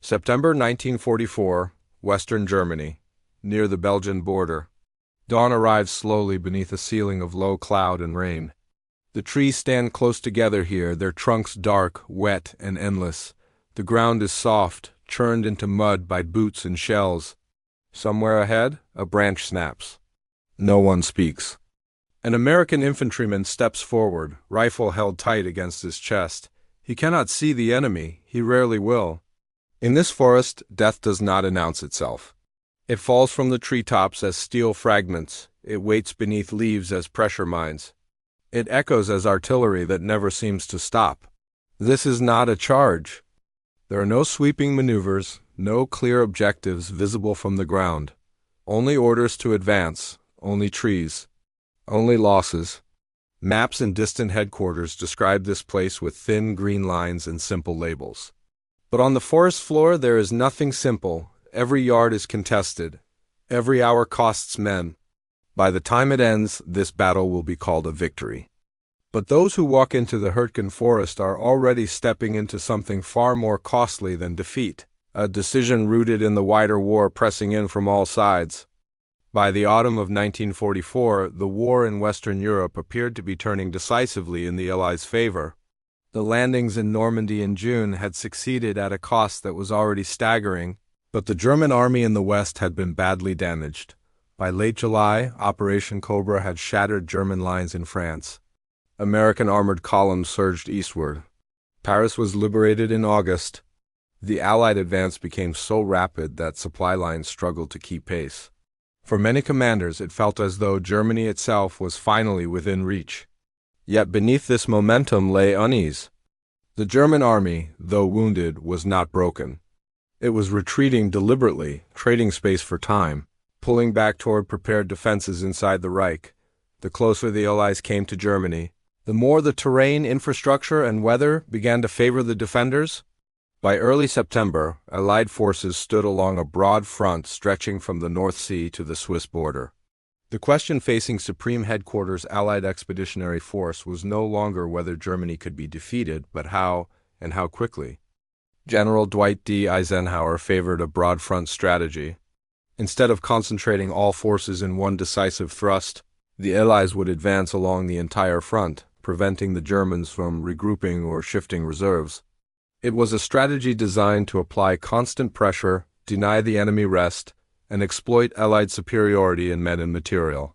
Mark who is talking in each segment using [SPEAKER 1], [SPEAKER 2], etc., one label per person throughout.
[SPEAKER 1] September 1944, Western Germany, near the Belgian border. Dawn arrives slowly beneath a ceiling of low cloud and rain. The trees stand close together here, their trunks dark, wet, and endless. The ground is soft, churned into mud by boots and shells. Somewhere ahead, a branch snaps. No one speaks. An American infantryman steps forward, rifle held tight against his chest. He cannot see the enemy, he rarely will. In this forest, death does not announce itself. It falls from the treetops as steel fragments. It waits beneath leaves as pressure mines. It echoes as artillery that never seems to stop. This is not a charge. There are no sweeping maneuvers, no clear objectives visible from the ground. Only orders to advance, only trees, only losses. Maps and distant headquarters describe this place with thin green lines and simple labels. But on the forest floor there is nothing simple. Every yard is contested. Every hour costs men. By the time it ends, this battle will be called a victory. But those who walk into the Hürtgen forest are already stepping into something far more costly than defeat, a decision rooted in the wider war pressing in from all sides. By the autumn of 1944, the war in Western Europe appeared to be turning decisively in the Allies' favor. The landings in Normandy in June had succeeded at a cost that was already staggering, but the German army in the West had been badly damaged. By late July, Operation Cobra had shattered German lines in France. American armored columns surged eastward. Paris was liberated in August. The Allied advance became so rapid that supply lines struggled to keep pace. For many commanders, it felt as though Germany itself was finally within reach. Yet beneath this momentum lay unease. The German army, though wounded, was not broken. It was retreating deliberately, trading space for time, pulling back toward prepared defenses inside the Reich. The closer the Allies came to Germany, the more the terrain, infrastructure, and weather began to favor the defenders. By early September, Allied forces stood along a broad front stretching from the North Sea to the Swiss border. The question facing Supreme Headquarters Allied Expeditionary Force was no longer whether Germany could be defeated, but how, and how quickly. General Dwight D. Eisenhower favored a broad front strategy. Instead of concentrating all forces in one decisive thrust, the Allies would advance along the entire front, preventing the Germans from regrouping or shifting reserves. It was a strategy designed to apply constant pressure, deny the enemy rest, and exploit Allied superiority in men and material.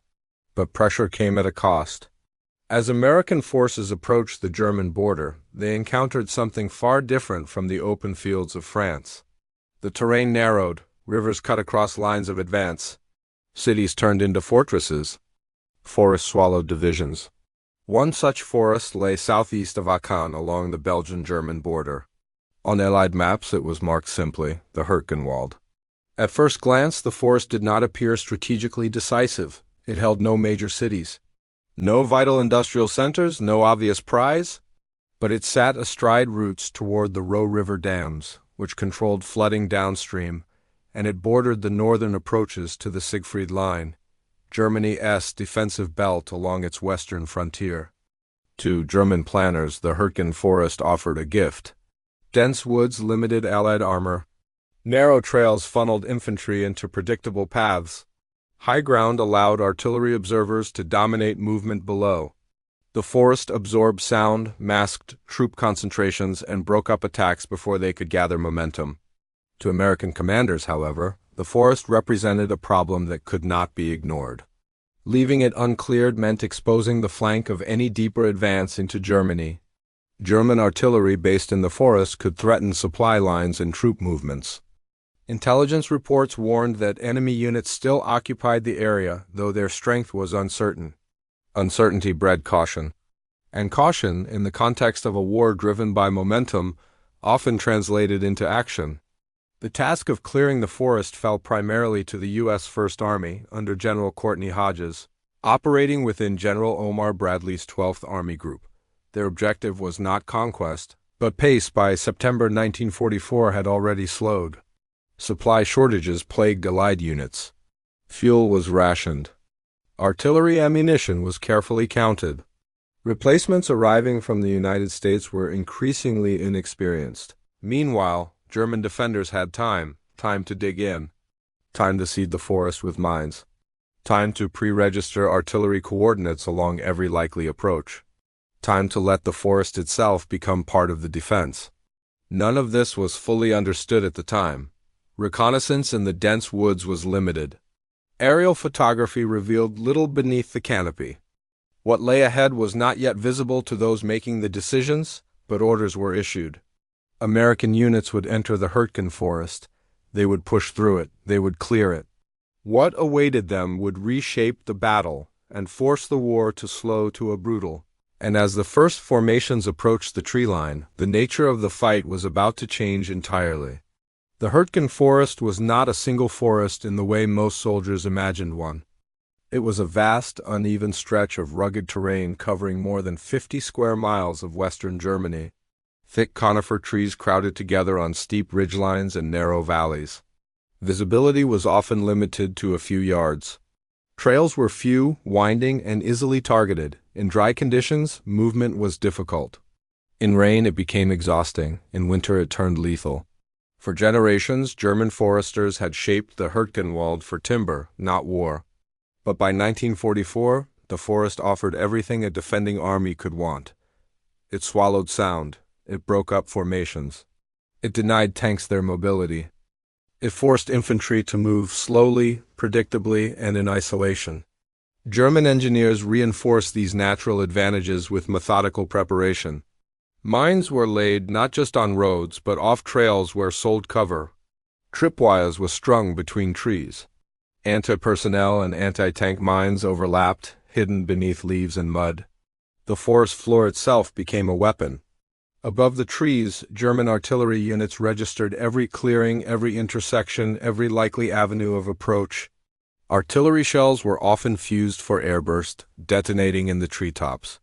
[SPEAKER 1] But pressure came at a cost. As American forces approached the German border, they encountered something far different from the open fields of France. The terrain narrowed, rivers cut across lines of advance. Cities turned into fortresses. Forests swallowed divisions. One such forest lay southeast of Aachen along the Belgian-German border. On Allied maps it was marked simply, the Hürtgenwald. At first glance, the forest did not appear strategically decisive. It held no major cities. No vital industrial centers, no obvious prize. But it sat astride routes toward the Roh River dams, which controlled flooding downstream, and it bordered the northern approaches to the Siegfried Line, Germany's defensive belt along its western frontier. To German planners, the Hürtgen forest offered a gift. Dense woods limited Allied armor. Narrow trails funneled infantry into predictable paths. High ground allowed artillery observers to dominate movement below. The forest absorbed sound, masked troop concentrations, and broke up attacks before they could gather momentum. To American commanders, however, the forest represented a problem that could not be ignored. Leaving it uncleared meant exposing the flank of any deeper advance into Germany. German artillery based in the forest could threaten supply lines and troop movements. Intelligence reports warned that enemy units still occupied the area, though their strength was uncertain. Uncertainty bred caution. And caution, in the context of a war driven by momentum, often translated into action. The task of clearing the forest fell primarily to the U.S. First Army, under General Courtney Hodges, operating within General Omar Bradley's 12th Army Group. Their objective was not conquest, but pace by September 1944 had already slowed. Supply shortages plagued Allied units. Fuel was rationed. Artillery ammunition was carefully counted. Replacements arriving from the United States were increasingly inexperienced. Meanwhile, German defenders had time to dig in, time to seed the forest with mines, time to pre-register artillery coordinates along every likely approach, time to let the forest itself become part of the defense. None of this was fully understood at the time. Reconnaissance in the dense woods was limited. Aerial photography revealed little beneath the canopy. What lay ahead was not yet visible to those making the decisions, but orders were issued. American units would enter the Hurtgen forest. They would push through it. They would clear it. What awaited them would reshape the battle and force the war to slow to a brutal. And as the first formations approached the tree line, the nature of the fight was about to change entirely. The Hurtgen forest was not a single forest in the way most soldiers imagined one. It was a vast, uneven stretch of rugged terrain covering more than 50 square miles of western Germany. Thick conifer trees crowded together on steep ridgelines and narrow valleys. Visibility was often limited to a few yards. Trails were few, winding, and easily targeted. In dry conditions, movement was difficult. In rain, it became exhausting. In winter, it turned lethal. For generations, German foresters had shaped the Hurtgenwald for timber, not war. But by 1944, the forest offered everything a defending army could want. It swallowed sound. It broke up formations. It denied tanks their mobility. It forced infantry to move slowly, predictably, and in isolation. German engineers reinforced these natural advantages with methodical preparation. Mines were laid not just on roads, but off trails where sold cover. Tripwires were strung between trees. Anti-personnel and anti-tank mines overlapped, hidden beneath leaves and mud. The forest floor itself became a weapon. Above the trees, German artillery units registered every clearing, every intersection, every likely avenue of approach. Artillery shells were often fused for airburst, detonating in the treetops.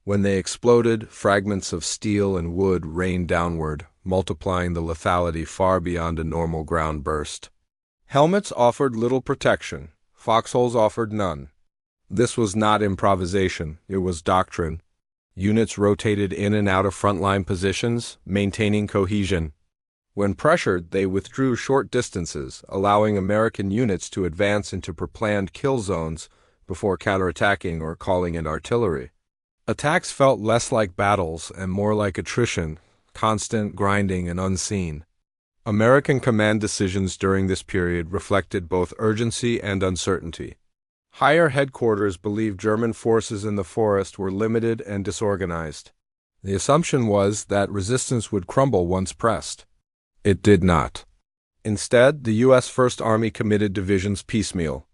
[SPEAKER 1] When they exploded, fragments of steel and wood rained downward, multiplying the lethality far beyond a normal ground burst. Helmets offered little protection. Foxholes offered none. This was not improvisation, it was doctrine. Units rotated in and out of frontline positions, maintaining cohesion. When pressured, they withdrew short distances, allowing American units to advance into preplanned kill zones before counterattacking or calling in artillery. Attacks felt less like battles and more like attrition, constant, grinding, and unseen. American command decisions during this period reflected both urgency and uncertainty. Higher headquarters believed German forces in the forest were limited and disorganized. The assumption was that resistance would crumble once pressed. It did not. Instead, the U.S. First Army committed divisions piecemeal.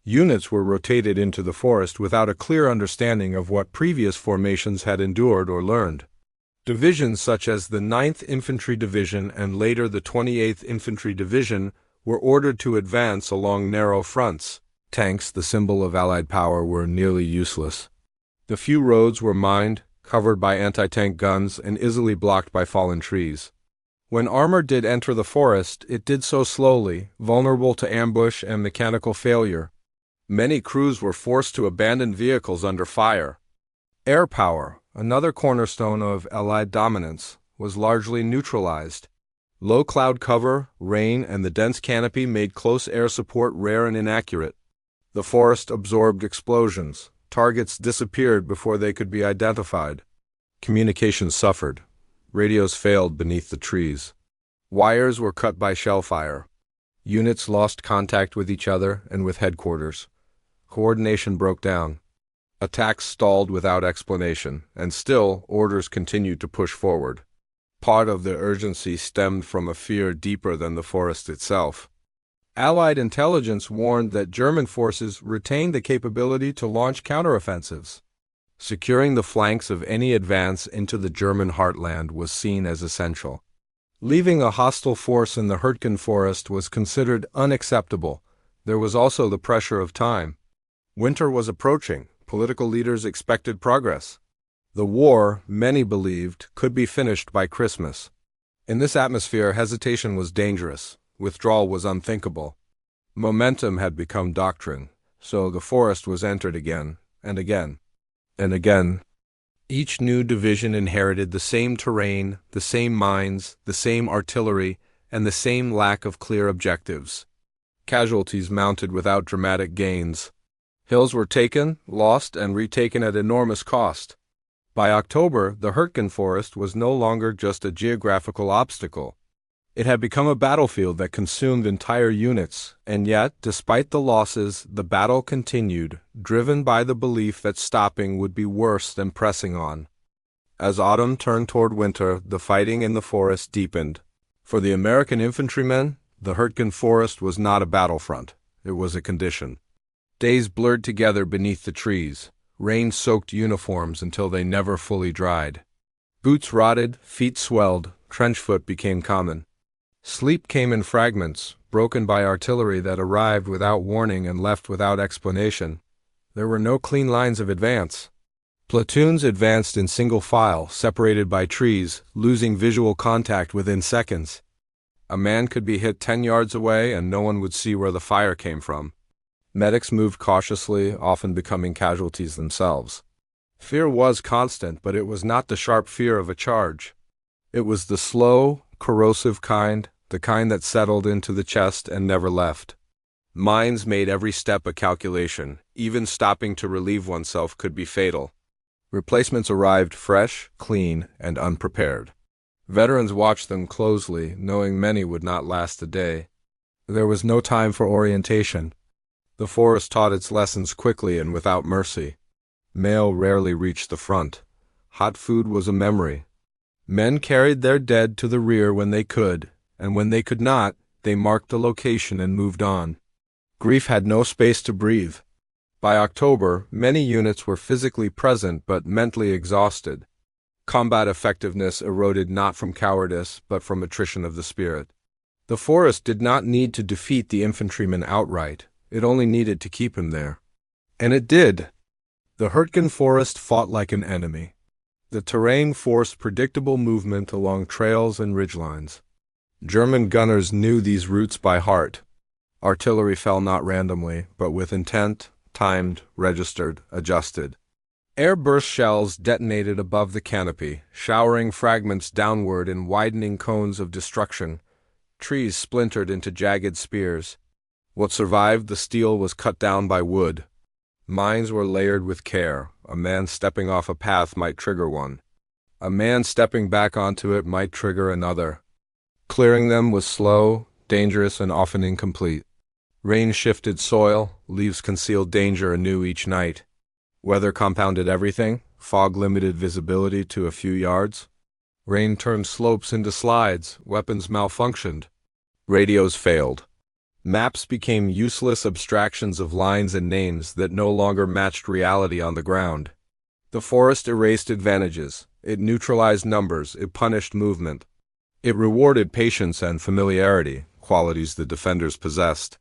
[SPEAKER 1] Units were rotated into the forest without a clear understanding of what previous formations had endured or learned. Divisions such as the 9th Infantry Division and later the 28th Infantry Division were ordered to advance along narrow fronts. Tanks, the symbol of Allied power, were nearly useless. The few roads were mined, covered by anti-tank guns, and easily blocked by fallen trees. When armor did enter the forest, it did so slowly, vulnerable to ambush and mechanical failure. Many crews were forced to abandon vehicles under fire. Air power, another cornerstone of Allied dominance, was largely neutralized. Low cloud cover, rain, and the dense canopy made close air support rare and inaccurate. The forest absorbed explosions. Targets disappeared before they could be identified. Communications suffered. Radios failed beneath the trees. Wires were cut by shell fire. Units lost contact with each other and with headquarters. Coordination broke down. Attacks stalled without explanation, and still, orders continued to push forward. Part of the urgency stemmed from a fear deeper than the forest itself. Allied intelligence warned that German forces retained the capability to launch counteroffensives. Securing the flanks of any advance into the German heartland was seen as essential. Leaving a hostile force in the Hurtgen forest was considered unacceptable. There was also the pressure of time. Winter was approaching. Political leaders expected progress. The war, many believed, could be finished by Christmas. In this atmosphere, hesitation was dangerous. Withdrawal was unthinkable. Momentum had become doctrine, so the forest was entered again, and again, and again. Each new division inherited the same terrain, the same mines, the same artillery, and the same lack of clear objectives. Casualties mounted without dramatic gains. Hills were taken, lost, and retaken at enormous cost. By October, the Hurtgen Forest was no longer just a geographical obstacle. It had become a battlefield that consumed entire units, and yet, despite the losses, the battle continued, driven by the belief that stopping would be worse than pressing on. As autumn turned toward winter, the fighting in the forest deepened. For the American infantrymen, the Hurtgen Forest was not a battlefront. It was a condition. Days blurred together beneath the trees. Rain soaked uniforms until they never fully dried. Boots rotted, feet swelled, trench foot became common. Sleep came in fragments, broken by artillery that arrived without warning and left without explanation. There were no clean lines of advance. Platoons advanced in single file, separated by trees, losing visual contact within seconds. A man could be hit 10 yards away and no one would see where the fire came from. Medics moved cautiously, often becoming casualties themselves. Fear was constant, but it was not the sharp fear of a charge. It was the slow, corrosive kind, the kind that settled into the chest and never left. Minds made every step a calculation. Even stopping to relieve oneself could be fatal. Replacements arrived fresh, clean, and unprepared. Veterans watched them closely, knowing many would not last a day. There was no time for orientation. The forest taught its lessons quickly and without mercy. Mail rarely reached the front. Hot food was a memory. Men carried their dead to the rear when they could, and when they could not, they marked the location and moved on. Grief had no space to breathe. By October, many units were physically present but mentally exhausted. Combat effectiveness eroded not from cowardice but from attrition of the spirit. The forest did not need to defeat the infantryman outright. It only needed to keep him there. And it did. The Hurtgen Forest fought like an enemy. The terrain forced predictable movement along trails and ridgelines. German gunners knew these routes by heart. Artillery fell not randomly, but with intent, timed, registered, adjusted. Air-burst shells detonated above the canopy, showering fragments downward in widening cones of destruction. Trees splintered into jagged spears. What survived the steel was cut down by wood. Mines were layered with care. A man stepping off a path might trigger one. A man stepping back onto it might trigger another. Clearing them was slow, dangerous, and often incomplete. Rain shifted soil, leaves concealed danger anew each night. Weather compounded everything. Fog limited visibility to a few yards. Rain turned slopes into slides. Weapons malfunctioned. Radios failed. Maps became useless abstractions of lines and names that no longer matched reality on the ground. The forest erased advantages. It neutralized numbers. It punished movement. It rewarded patience and familiarity, qualities the defenders possessed.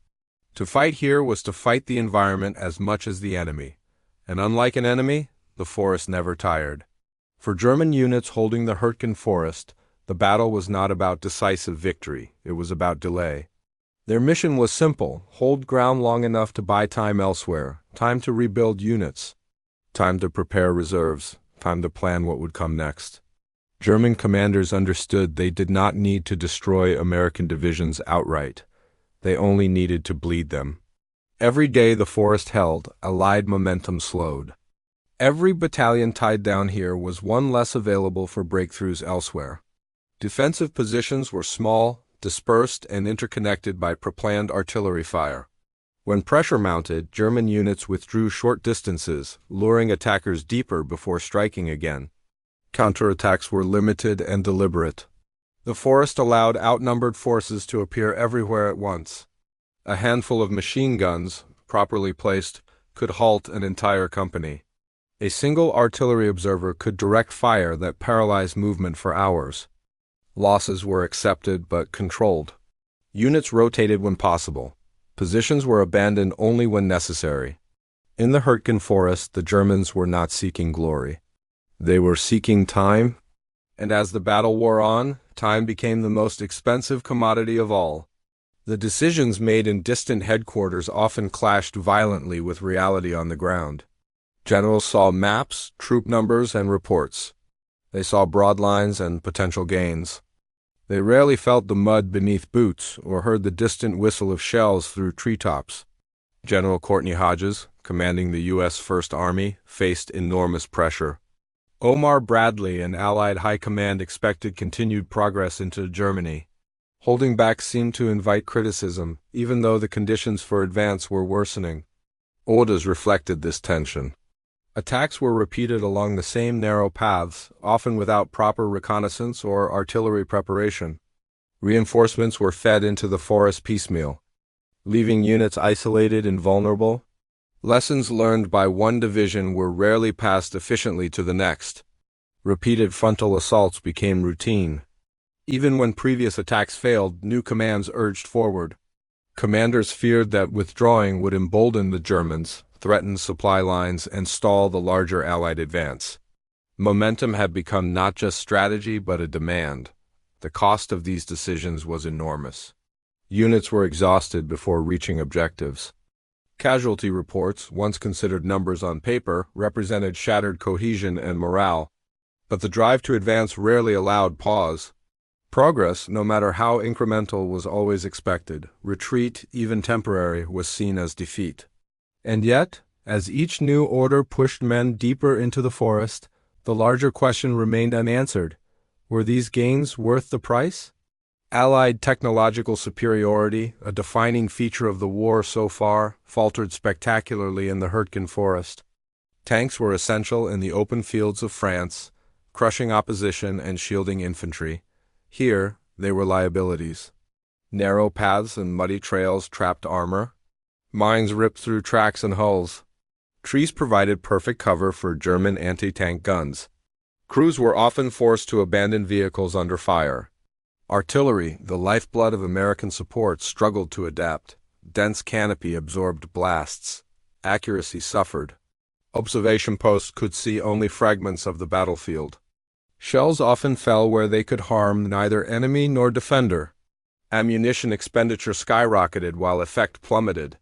[SPEAKER 1] To fight here was to fight the environment as much as the enemy. And unlike an enemy, the forest never tired. For German units holding the Hurtgen Forest, the battle was not about decisive victory. It was about delay. Their mission was simple: hold ground long enough to buy time elsewhere, time to rebuild units, time to prepare reserves, time to plan what would come next. German commanders understood they did not need to destroy American divisions outright. They only needed to bleed them. Every day the forest held, Allied momentum slowed. Every battalion tied down here was one less available for breakthroughs elsewhere. Defensive positions were small, dispersed, and interconnected by preplanned artillery fire. When pressure mounted, German units withdrew short distances, luring attackers deeper before striking again. Counterattacks were limited and deliberate. The forest allowed outnumbered forces to appear everywhere at once. A handful of machine guns, properly placed, could halt an entire company. A single artillery observer could direct fire that paralyzed movement for hours. Losses were accepted but controlled. Units rotated when possible. Positions were abandoned only when necessary. In the Hurtgen Forest, the Germans were not seeking glory. They were seeking time, and as the battle wore on, time became the most expensive commodity of all. The decisions made in distant headquarters often clashed violently with reality on the ground. Generals saw maps, troop numbers, and reports. They saw broad lines and potential gains. They rarely felt the mud beneath boots or heard the distant whistle of shells through treetops. General Courtney Hodges, commanding the U.S. First Army, faced enormous pressure. Omar Bradley and Allied High Command expected continued progress into Germany. Holding back seemed to invite criticism, even though the conditions for advance were worsening. Orders reflected this tension. Attacks were repeated along the same narrow paths, often without proper reconnaissance or artillery preparation. Reinforcements were fed into the forest piecemeal, leaving units isolated and vulnerable. Lessons learned by one division were rarely passed efficiently to the next. Repeated frontal assaults became routine. Even when previous attacks failed, new commands urged forward. Commanders feared that withdrawing would embolden the Germans, threaten supply lines, and stall the larger Allied advance. Momentum had become not just strategy but a demand. The cost of these decisions was enormous. Units were exhausted before reaching objectives. Casualty reports, once considered numbers on paper, represented shattered cohesion and morale. But the drive to advance rarely allowed pause. Progress, no matter how incremental, was always expected. Retreat, even temporary, was seen as defeat. And yet, as each new order pushed men deeper into the forest, the larger question remained unanswered. Were these gains worth the price? Allied technological superiority, a defining feature of the war so far, faltered spectacularly in the Hurtgen Forest. Tanks were essential in the open fields of France, crushing opposition and shielding infantry. Here, they were liabilities. Narrow paths and muddy trails trapped armor. Mines ripped through tracks and hulls. Trees provided perfect cover for German anti-tank guns. Crews were often forced to abandon vehicles under fire. Artillery, the lifeblood of American support, struggled to adapt. Dense canopy absorbed blasts. Accuracy suffered. Observation posts could see only fragments of the battlefield. Shells often fell where they could harm neither enemy nor defender. Ammunition expenditure skyrocketed while effect plummeted.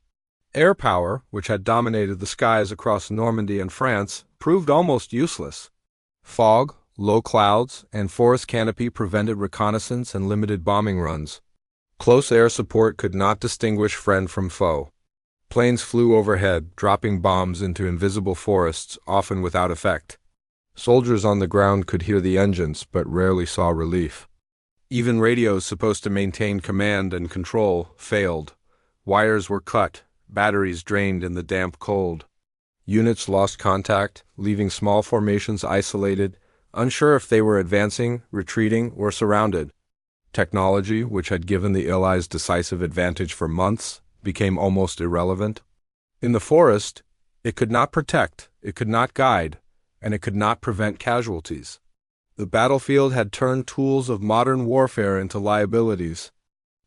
[SPEAKER 1] Air power, which had dominated the skies across Normandy and France, proved almost useless. Fog, low clouds, and forest canopy prevented reconnaissance and limited bombing runs. Close air support could not distinguish friend from foe. Planes flew overhead, dropping bombs into invisible forests, often without effect. Soldiers on the ground could hear the engines, but rarely saw relief. Even radios supposed to maintain command and control failed. Wires were cut, batteries drained in the damp cold. Units lost contact, leaving small formations isolated, unsure if they were advancing, retreating, or surrounded. Technology, which had given the Allies decisive advantage for months, became almost irrelevant. In the forest, it could not protect, it could not guide, and it could not prevent casualties. The battlefield had turned tools of modern warfare into liabilities.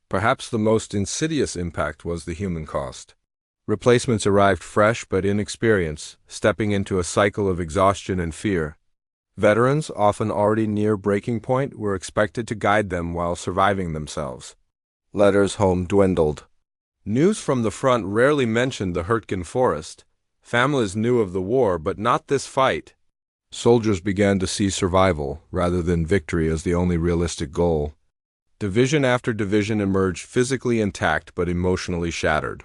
[SPEAKER 1] Perhaps the most insidious impact was the human cost. Replacements arrived fresh but inexperienced, stepping into a cycle of exhaustion and fear. Veterans, often already near breaking point, were expected to guide them while surviving themselves. Letters home dwindled. News from the front rarely mentioned the Hurtgen Forest. Families knew of the war, but not this fight. Soldiers began to see survival, rather than victory, as the only realistic goal. Division after division emerged physically intact but emotionally shattered.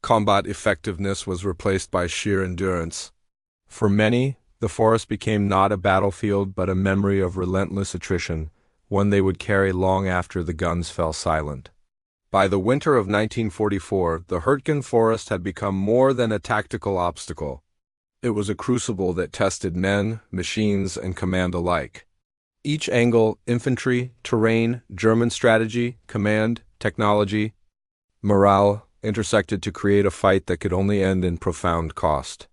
[SPEAKER 1] Combat effectiveness was replaced by sheer endurance. For many, the forest became not a battlefield but a memory of relentless attrition, one they would carry long after the guns fell silent. By the winter of 1944, the Hurtgen Forest had become more than a tactical obstacle. It was a crucible that tested men, machines, and command alike. Each angle, infantry, terrain, German strategy, command, technology, morale, intersected to create a fight that could only end in profound cost.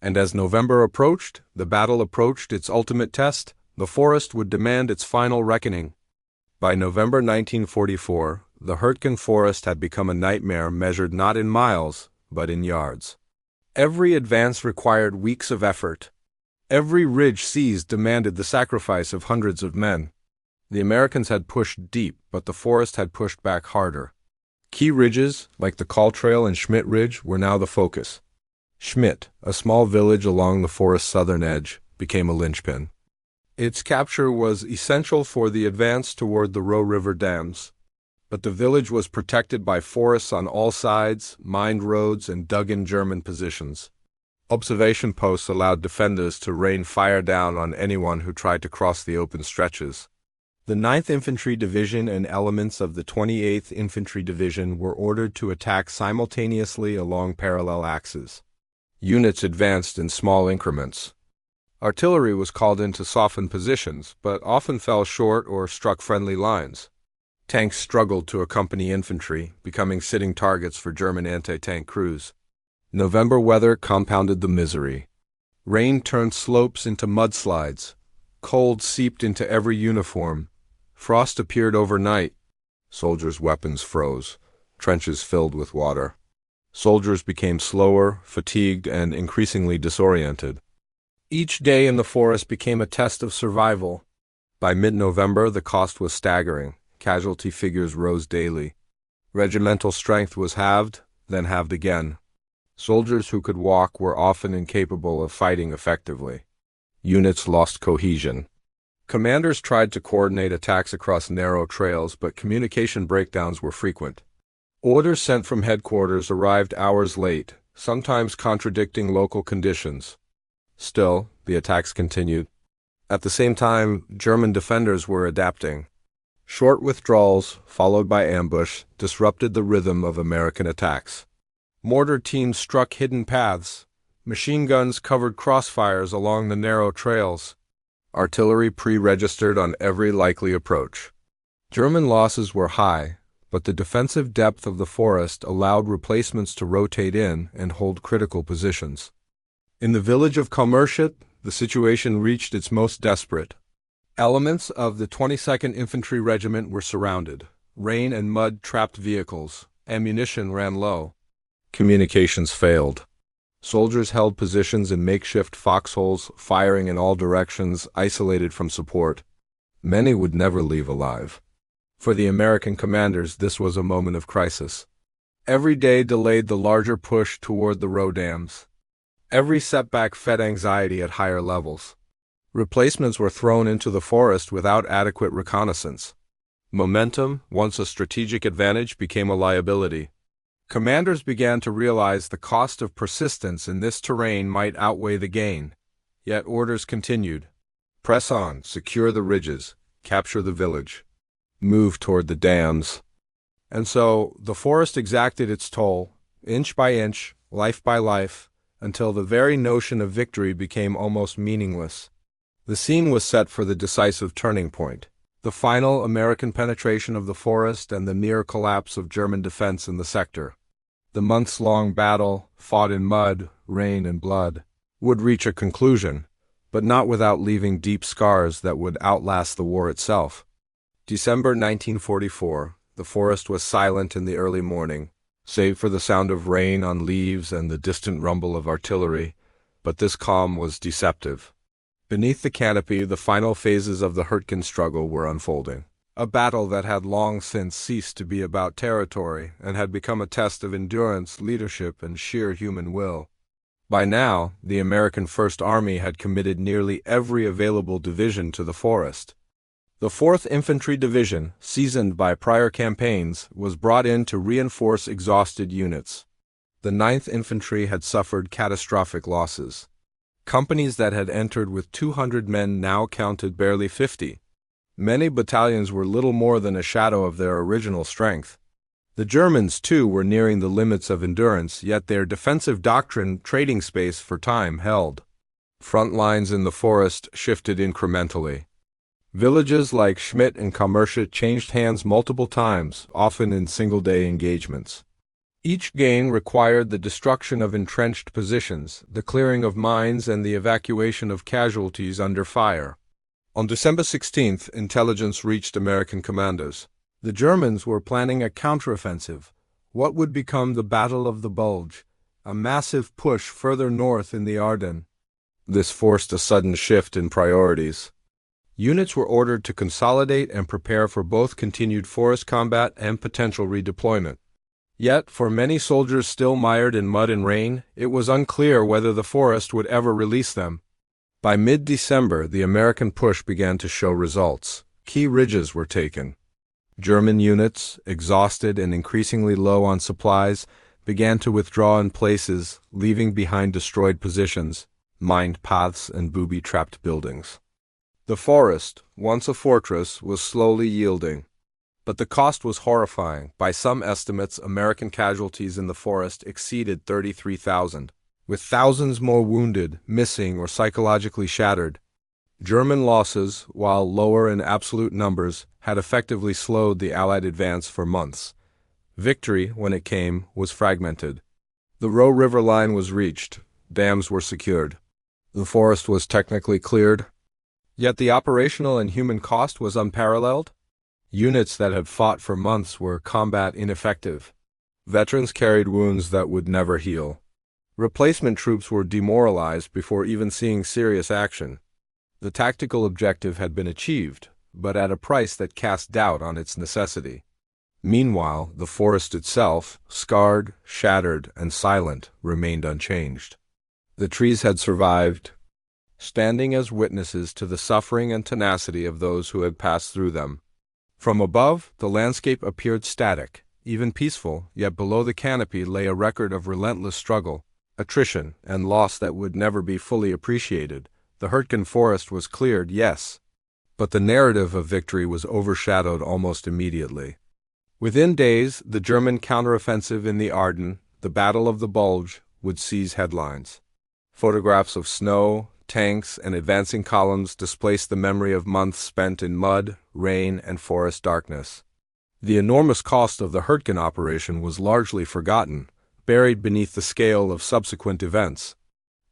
[SPEAKER 1] And as November approached, the battle approached its ultimate test. The forest would demand its final reckoning. By November 1944, the Hurtgen Forest had become a nightmare measured not in miles, but in yards. Every advance required weeks of effort. Every ridge seized demanded the sacrifice of hundreds of men. The Americans had pushed deep, but the forest had pushed back harder. Key ridges, like the Call Trail and Schmidt Ridge, were now the focus. Schmidt, a small village along the forest's southern edge, became a linchpin. Its capture was essential for the advance toward the Roe River dams. But the village was protected by forests on all sides, mined roads, and dug-in German positions. Observation posts allowed defenders to rain fire down on anyone who tried to cross the open stretches. The 9th Infantry Division and elements of the 28th Infantry Division were ordered to attack simultaneously along parallel axes. Units advanced in small increments. Artillery was called in to soften positions, but often fell short or struck friendly lines. Tanks struggled to accompany infantry, becoming sitting targets for German anti-tank crews. November weather compounded the misery. Rain turned slopes into mudslides. Cold seeped into every uniform. Frost appeared overnight. Soldiers' weapons froze. Trenches filled with water. Soldiers became slower, fatigued, and increasingly disoriented. Each day in the forest became a test of survival. By mid-November, the cost was staggering. Casualty figures rose daily. Regimental strength was halved, then halved again. Soldiers who could walk were often incapable of fighting effectively. Units lost cohesion. Commanders tried to coordinate attacks across narrow trails, but communication breakdowns were frequent. Orders sent from headquarters arrived hours late, sometimes contradicting local conditions. Still, the attacks continued. At the same time, German defenders were adapting. Short withdrawals, followed by ambush, disrupted the rhythm of American attacks. Mortar teams struck hidden paths. Machine guns covered crossfires along the narrow trails. Artillery pre-registered on every likely approach. German losses were high, but the defensive depth of the forest allowed replacements to rotate in and hold critical positions. In the village of Commerciet, the situation reached its most desperate. Elements of the 22nd Infantry Regiment were surrounded. Rain and mud trapped vehicles. Ammunition ran low. Communications failed. Soldiers held positions in makeshift foxholes, firing in all directions, isolated from support. Many would never leave alive. For the American commanders, this was a moment of crisis. Every day delayed the larger push toward the Roe dams. Every setback fed anxiety at higher levels. Replacements were thrown into the forest without adequate reconnaissance. Momentum, once a strategic advantage, became a liability. Commanders began to realize the cost of persistence in this terrain might outweigh the gain. Yet orders continued. Press on, secure the ridges, capture the village, move toward the dams. And so, the forest exacted its toll, inch by inch, life by life, until the very notion of victory became almost meaningless. The scene was set for the decisive turning point, the final American penetration of the forest and the near collapse of German defense in the sector. The months-long battle, fought in mud, rain, and blood, would reach a conclusion, but not without leaving deep scars that would outlast the war itself. December 1944, the forest was silent in the early morning, save for the sound of rain on leaves and the distant rumble of artillery, but this calm was deceptive. Beneath the canopy, the final phases of the Hurtgen struggle were unfolding. A battle that had long since ceased to be about territory and had become a test of endurance, leadership, and sheer human will. By now, the American First Army had committed nearly every available division to the forest. The 4th Infantry Division, seasoned by prior campaigns, was brought in to reinforce exhausted units. The 9th Infantry had suffered catastrophic losses. Companies that had entered with 200 men now counted barely 50. Many battalions were little more than a shadow of their original strength. The Germans, too, were nearing the limits of endurance, yet their defensive doctrine, trading space for time, held. Front lines in the forest shifted incrementally. Villages like Schmidt and Commerciet changed hands multiple times, often in single-day engagements. Each gain required the destruction of entrenched positions, the clearing of mines, and the evacuation of casualties under fire. On December 16th, intelligence reached American commandos. The Germans were planning a counteroffensive, what would become the Battle of the Bulge, a massive push further north in the Ardennes. This forced a sudden shift in priorities. Units were ordered to consolidate and prepare for both continued forest combat and potential redeployment. Yet, for many soldiers still mired in mud and rain, it was unclear whether the forest would ever release them. By mid-December, the American push began to show results. Key ridges were taken. German units, exhausted and increasingly low on supplies, began to withdraw in places, leaving behind destroyed positions, mined paths, and booby-trapped buildings. The forest, once a fortress, was slowly yielding. But the cost was horrifying. By some estimates, American casualties in the forest exceeded 33,000, with thousands more wounded, missing, or psychologically shattered. German losses, while lower in absolute numbers, had effectively slowed the Allied advance for months. Victory, when it came, was fragmented. The Roe River line was reached. Dams were secured. The forest was technically cleared. Yet the operational and human cost was unparalleled. Units that had fought for months were combat ineffective. Veterans carried wounds that would never heal. Replacement troops were demoralized before even seeing serious action. The tactical objective had been achieved, but at a price that cast doubt on its necessity. Meanwhile, the forest itself, scarred, shattered, and silent, remained unchanged. The trees had survived, standing as witnesses to the suffering and tenacity of those who had passed through them. From above, the landscape appeared static, even peaceful, yet below the canopy lay a record of relentless struggle, attrition, and loss that would never be fully appreciated. The Hurtgen forest was cleared, yes, but the narrative of victory was overshadowed almost immediately. Within days, the German counteroffensive in the Ardennes, the Battle of the Bulge, would seize headlines. Photographs of snow, tanks, and advancing columns displaced the memory of months spent in mud, rain, and forest darkness. The enormous cost of the Hurtgen operation was largely forgotten, buried beneath the scale of subsequent events.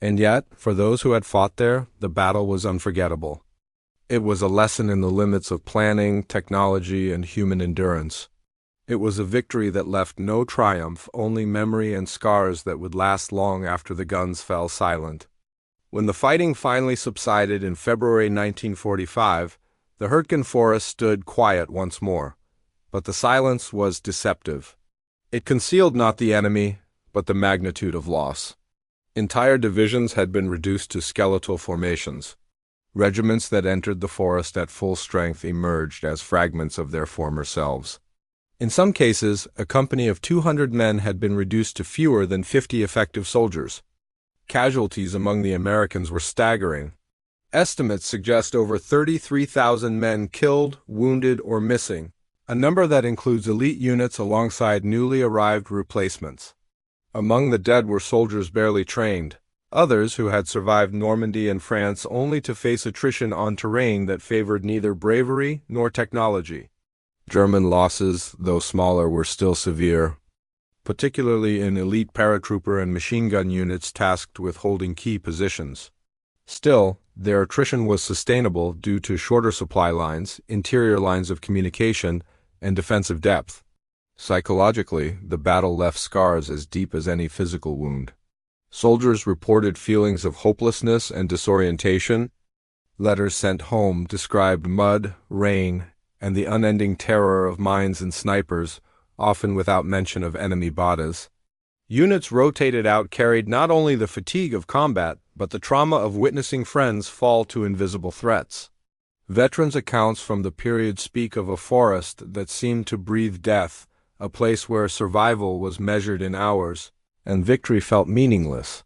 [SPEAKER 1] And yet, for those who had fought there, the battle was unforgettable. It was a lesson in the limits of planning, technology, and human endurance. It was a victory that left no triumph, only memory and scars that would last long after the guns fell silent. When the fighting finally subsided in February 1945, the Hurtgen forest stood quiet once more. But the silence was deceptive. It concealed not the enemy, but the magnitude of loss. Entire divisions had been reduced to skeletal formations. Regiments that entered the forest at full strength emerged as fragments of their former selves. In some cases, a company of 200 men had been reduced to fewer than 50 effective soldiers. Casualties among the Americans were staggering. Estimates suggest over 33,000 men killed, wounded, or missing, a number that includes elite units alongside newly arrived replacements. Among the dead were soldiers barely trained, others who had survived Normandy and France only to face attrition on terrain that favored neither bravery nor technology. German losses, though smaller, were still severe, particularly in elite paratrooper and machine gun units tasked with holding key positions. Still, their attrition was sustainable due to shorter supply lines, interior lines of communication, and defensive depth. Psychologically, the battle left scars as deep as any physical wound. Soldiers reported feelings of hopelessness and disorientation. Letters sent home described mud, rain, and the unending terror of mines and snipers, often without mention of enemy bodies. Units rotated out carried not only the fatigue of combat, but the trauma of witnessing friends fall to invisible threats. Veterans' accounts from the period speak of a forest that seemed to breathe death, a place where survival was measured in hours, and victory felt meaningless.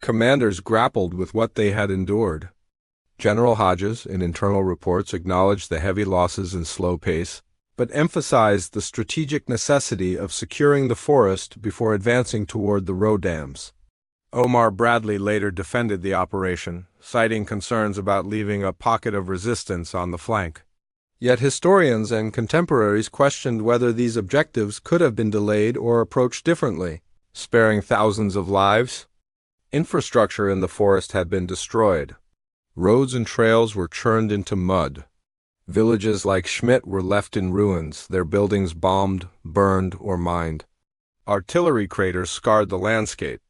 [SPEAKER 1] Commanders grappled with what they had endured. General Hodges, in internal reports, acknowledged the heavy losses and slow pace, but emphasized the strategic necessity of securing the forest before advancing toward the road dams. Omar Bradley later defended the operation, citing concerns about leaving a pocket of resistance on the flank. Yet historians and contemporaries questioned whether these objectives could have been delayed or approached differently, sparing thousands of lives. Infrastructure in the forest had been destroyed. Roads and trails were churned into mud. Villages like Schmidt were left in ruins, their buildings bombed, burned, or mined. Artillery craters scarred the landscape.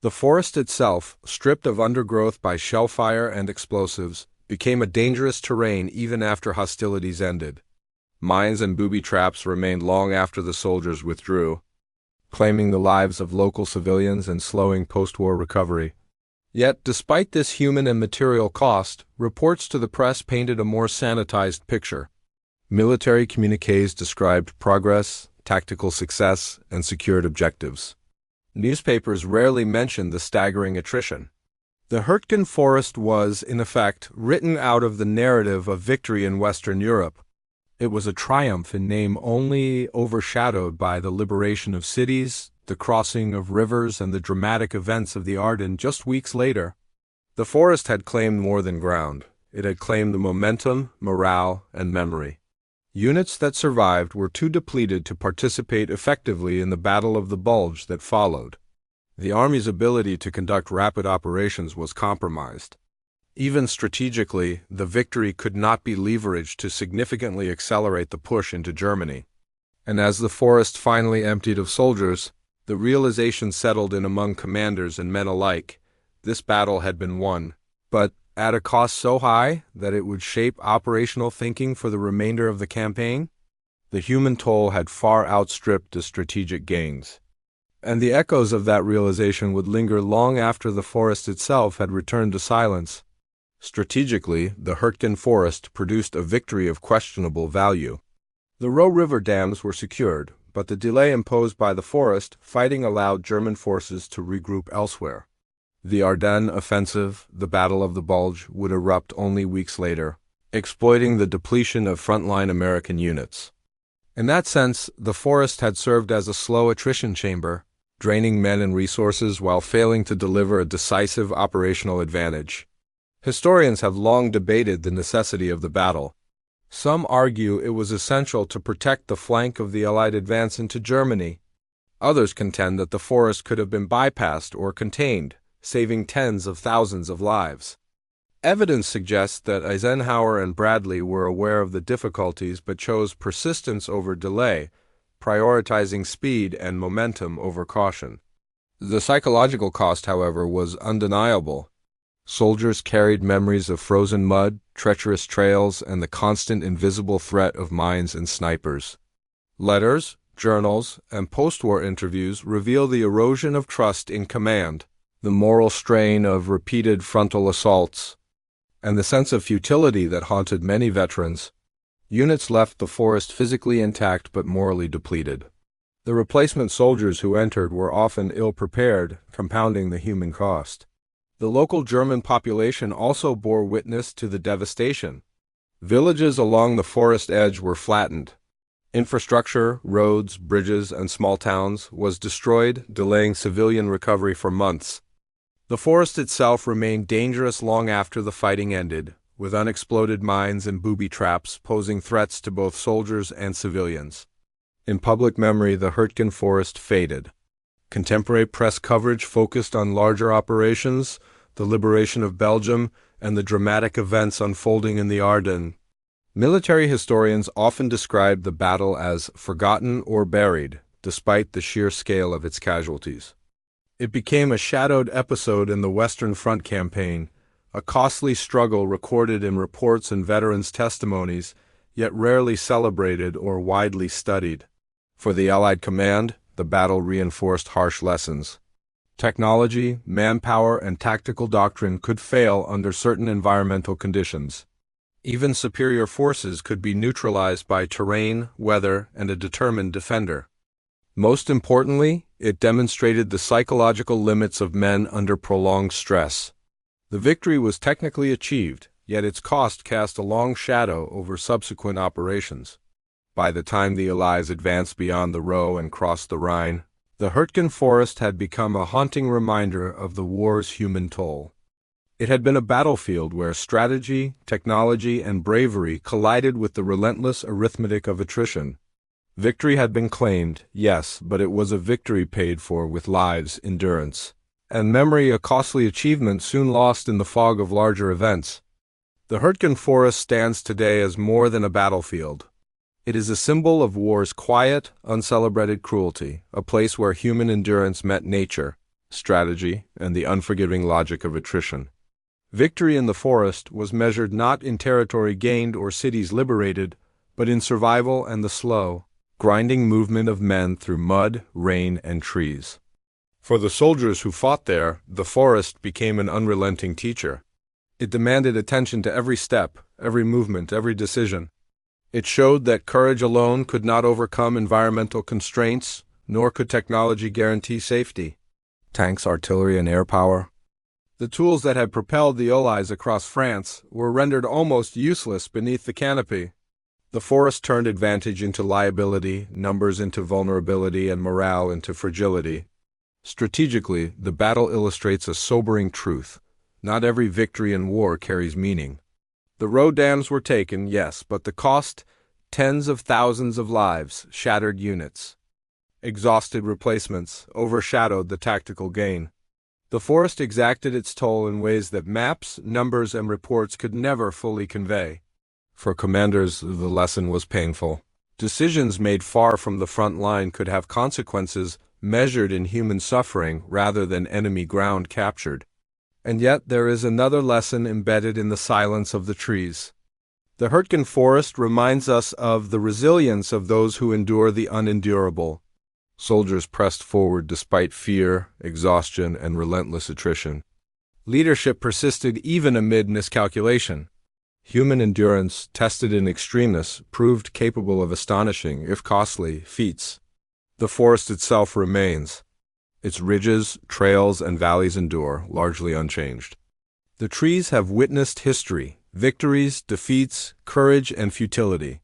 [SPEAKER 1] The forest itself, stripped of undergrowth by shellfire and explosives, became a dangerous terrain even after hostilities ended. Mines and booby traps remained long after the soldiers withdrew. claiming the lives of local civilians and slowing post-war recovery. Yet, despite this human and material cost, reports to the press painted a more sanitized picture. Military communiques described progress, tactical success, and secured objectives. Newspapers rarely mentioned the staggering attrition. The Hurtgen Forest was, in effect, written out of the narrative of victory in Western Europe. It was a triumph in name only, overshadowed by the liberation of cities, the crossing of rivers, and the dramatic events of the Ardennes just weeks later. The forest had claimed more than ground. It had claimed the momentum, morale, and memory. Units that survived were too depleted to participate effectively in the Battle of the Bulge that followed. The Army's ability to conduct rapid operations was compromised. Even strategically, the victory could not be leveraged to significantly accelerate the push into Germany. And as the forest finally emptied of soldiers, the realization settled in among commanders and men alike: this battle had been won, but at a cost so high that it would shape operational thinking for the remainder of the campaign. The human toll had far outstripped the strategic gains. And the echoes of that realization would linger long after the forest itself had returned to silence. Strategically, the Hurtgen Forest produced a victory of questionable value. The Roe River dams were secured, but the delay imposed by the forest fighting allowed German forces to regroup elsewhere. The Ardennes offensive, the Battle of the Bulge, would erupt only weeks later, exploiting the depletion of frontline American units. In that sense, the forest had served as a slow attrition chamber, draining men and resources while failing to deliver a decisive operational advantage. Historians have long debated the necessity of the battle. Some argue it was essential to protect the flank of the Allied advance into Germany. Others contend that the forest could have been bypassed or contained, saving tens of thousands of lives. Evidence suggests that Eisenhower and Bradley were aware of the difficulties but chose persistence over delay, prioritizing speed and momentum over caution. The psychological cost, however, was undeniable. Soldiers carried memories of frozen mud, treacherous trails, and the constant invisible threat of mines and snipers. Letters, journals, and post-war interviews reveal the erosion of trust in command, the moral strain of repeated frontal assaults, and the sense of futility that haunted many veterans. Units left the forest physically intact but morally depleted. The replacement soldiers who entered were often ill-prepared, compounding the human cost. The local German population also bore witness to the devastation. Villages along the forest edge were flattened. Infrastructure, roads, bridges, and small towns was destroyed, delaying civilian recovery for months. The forest itself remained dangerous long after the fighting ended, with unexploded mines and booby traps posing threats to both soldiers and civilians. In public memory, the Hurtgen Forest faded. Contemporary press coverage focused on larger operations, the liberation of Belgium, and the dramatic events unfolding in the Ardennes. Military historians often describe the battle as forgotten or buried, despite the sheer scale of its casualties. It became a shadowed episode in the Western Front campaign, a costly struggle recorded in reports and veterans' testimonies, yet rarely celebrated or widely studied. For the Allied command, the battle reinforced harsh lessons. Technology, manpower, and tactical doctrine could fail under certain environmental conditions. Even superior forces could be neutralized by terrain, weather, and a determined defender. Most importantly, it demonstrated the psychological limits of men under prolonged stress. The victory was technically achieved, yet its cost cast a long shadow over subsequent operations. By the time the Allies advanced beyond the Roe and crossed the Rhine, the Hurtgen Forest had become a haunting reminder of the war's human toll. It had been a battlefield where strategy, technology, and bravery collided with the relentless arithmetic of attrition. Victory had been claimed, yes, but it was a victory paid for with lives, endurance, and memory, a costly achievement soon lost in the fog of larger events. The Hurtgen Forest stands today as more than a battlefield. It is a symbol of war's quiet, uncelebrated cruelty, a place where human endurance met nature, strategy, and the unforgiving logic of attrition. Victory in the forest was measured not in territory gained or cities liberated, but in survival and the slow, grinding movement of men through mud, rain, and trees. For the soldiers who fought there, the forest became an unrelenting teacher. It demanded attention to every step, every movement, every decision. It showed that courage alone could not overcome environmental constraints, nor could technology guarantee safety. Tanks, artillery, and air power. The tools that had propelled the Allies across France were rendered almost useless beneath the canopy. The forest turned advantage into liability, numbers into vulnerability, and morale into fragility. Strategically, the battle illustrates a sobering truth. Not every victory in war carries meaning. The road dams were taken, yes, but the cost, tens of thousands of lives, shattered units. Exhausted replacements overshadowed the tactical gain. The forest exacted its toll in ways that maps, numbers, and reports could never fully convey. For commanders, the lesson was painful. Decisions made far from the front line could have consequences measured in human suffering rather than enemy ground captured. And yet there is another lesson embedded in the silence of the trees. The Hurtgen forest reminds us of the resilience of those who endure the unendurable. Soldiers pressed forward despite fear, exhaustion, and relentless attrition. Leadership persisted even amid miscalculation. Human endurance, tested in extremeness, proved capable of astonishing, if costly, feats. The forest itself remains. Its ridges, trails, and valleys endure, largely unchanged. The trees have witnessed history, victories, defeats, courage, and futility.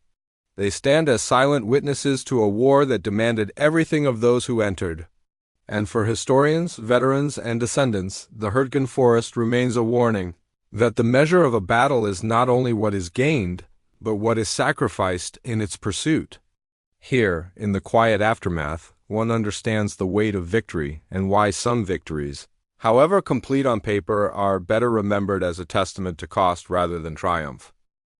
[SPEAKER 1] They stand as silent witnesses to a war that demanded everything of those who entered. And for historians, veterans, and descendants, the Hurtgen forest remains a warning that the measure of a battle is not only what is gained, but what is sacrificed in its pursuit. Here, in the quiet aftermath, one understands the weight of victory and why some victories, however complete on paper, are better remembered as a testament to cost rather than triumph.